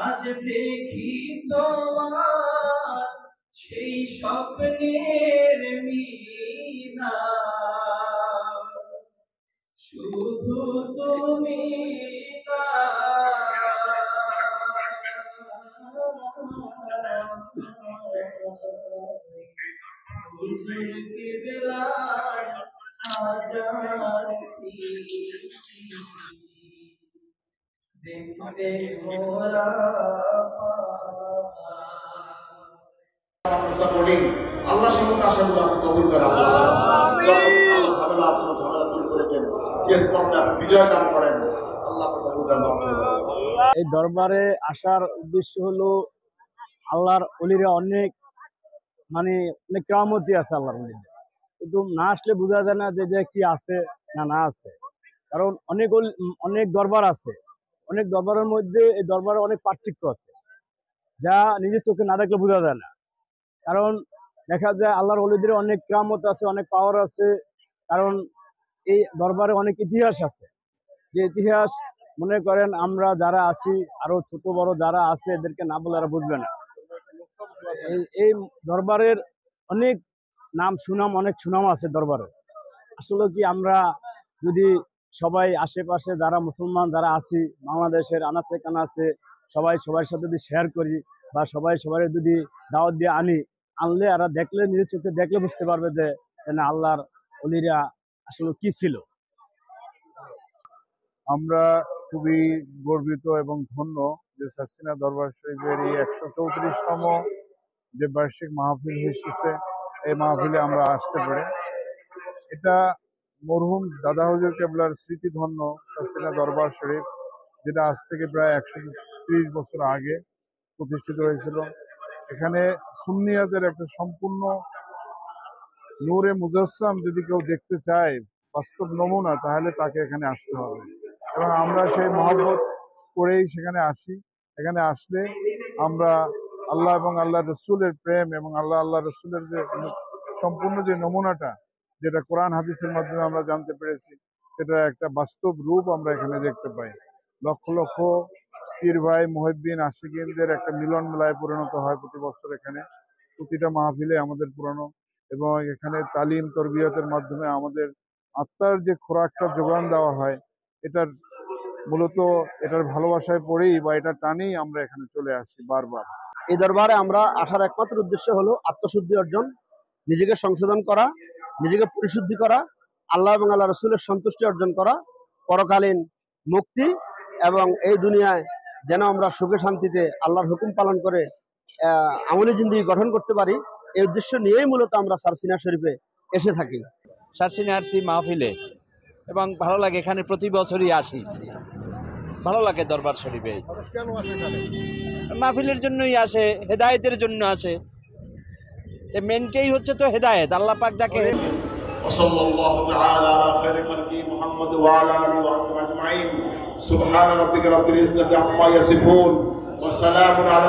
আজ দেখি তোমার সেই স্বপ্নের মিনা, শুধু তুমি না। হুজুর কিবলার হাজার স্মৃতি জিন্দে মোরা আল্লাহ সম্মুখে আশাগুলো আপনি কবুল করেন। যত ঝামেলা আছে ঝামেলা দূর করে দেন, বিজয় দান করেন। আল্লাহ কবুল করেন। এই দরবারে আসার উদ্দেশ্য হলো আল্লাহর ওলিরা অনেক অনেক কেরামতি আছে আল্লাহর ওলিদের, কিন্তু না আসলে বোঝা যায় না যে কি আছে না আছে। কারণ অনেক দরবার আছে, অনেক দরবারের মধ্যে এই দরবারে অনেক পার্থক্য আছে যা নিজের চোখে না দেখলে বোঝা যায় না। কারণ দেখা যায় আল্লাহর ওলিদের অনেক কেরামত আছে, অনেক পাওয়ার আছে। কারণ এই দরবারে অনেক ইতিহাস আছে, যে ইতিহাস মনে করেন আমরা যারা আছি আরো ছোট বড় যারা আছে এদেরকে না বলে আর বুঝবে না। এই দরবারের অনেক অনেক সুনাম আছে দরবারে। আসলে কি আমরা যদি সবাই আশেপাশে যারা মুসলমান যারা আছি বাংলাদেশের আনাচে কানাচে সবাই সবার সাথে যদি শেয়ার করি বা সবাই সবাই যদি দাওয়াত দিয়ে আনলে আর দেখলে নিজের চোখে দেখলে বুঝতে পারবে যে না আল্লাহর ওলিরা আসলে কি ছিল। আমরা খুবই গর্বিত এবং ধন্য যে সারসিনা দরবার শরীফের এই 134তম যে বার্ষিক মাহফিল হয়েছে, এই মাহফিলে আমরা আসতে পারি। এটা মরহুম দাদা হুজুর কেবলার স্মৃতিধন্য সারসিনা দরবার শরীফ, যেটা আজ থেকে প্রায় 130 বছর আগে প্রতিষ্ঠিত হয়েছিল। এখানে সুন্নিয়াতের একটা সম্পূর্ণ নূরে মুজাসসাম যদি কেউ দেখতে চায়, বাস্তব নমুনা, তাহলে তাকে এখানে আসতে হবে। এবং আমরা সেই মহব্বত করেই সেখানে আসি। এখানে আসলে আমরা আল্লাহ এবং আল্লাহ রসুলের প্রেম এবং আল্লাহ রসুলের যে সম্পূর্ণ যে নমুনাটা, যেটা কোরআন হাদিসের মাধ্যমে আমরা জানতে পেরেছি, সেটা একটা বাস্তব রূপ আমরা এখানে দেখতে পাই। লক্ষ লক্ষ পীর ভাই মুহিব্বিন আশিকিনদের একটা মিলন মেলায় পরিণত হয় প্রতি বছর এখানে। প্রতিটা মাহফিলে আমাদের পুরানো এবং এখানে তালিম তরবিয়তের মাধ্যমে আমাদের আত্মার যে খোরাকটা যোগান দেওয়া হয়, এটার মূলত এটার ভালোবাসায় পড়েই বা এটা টানেই আমরা এখানে চলে আসি বারবার। এই দরবারে আমরা আসার একমাত্র উদ্দেশ্য হলো আত্মশুদ্ধি অর্জন, নিজেকে সংশোধন করা, নিজেকে পরিশুদ্ধি করা, আল্লাহ এবং আল্লাহ রসুলের সন্তুষ্টি অর্জন করা, পরকালীন মুক্তি এবং এই দুনিয়ায় যেন আমরা সুখে শান্তিতে আল্লাহর হুকুম পালন করে আমলি জিন্দেগি গঠন করতে পারি। এই উদ্দেশ্য নিয়েই মূলত আমরা সারসিনা শরীফে এসে থাকি। সারসিনা আসি মাহফিলে এবং ভালো লাগে, এখানে প্রতি বছরই আসি, ভালো লাগে দরবার শরীফে। মাহফিলের জন্যই আসে, হেদায়েতের জন্য আসে। মেনটাই হচ্ছে তো হেদায়েত, আল্লাহ পাক যাকে ওয়াসাল্লাল্লাহু তাআলা আলা খায়রি খালকি মুহাম্মদ ওয়া আলা আলিহি ওয়া সাহবিহি আজমাইন। সুবহান রাব্বিকা রাব্বিল ইজ্জাতি আম্মা ইয়াসিফুন ওয়া সালামুন আলা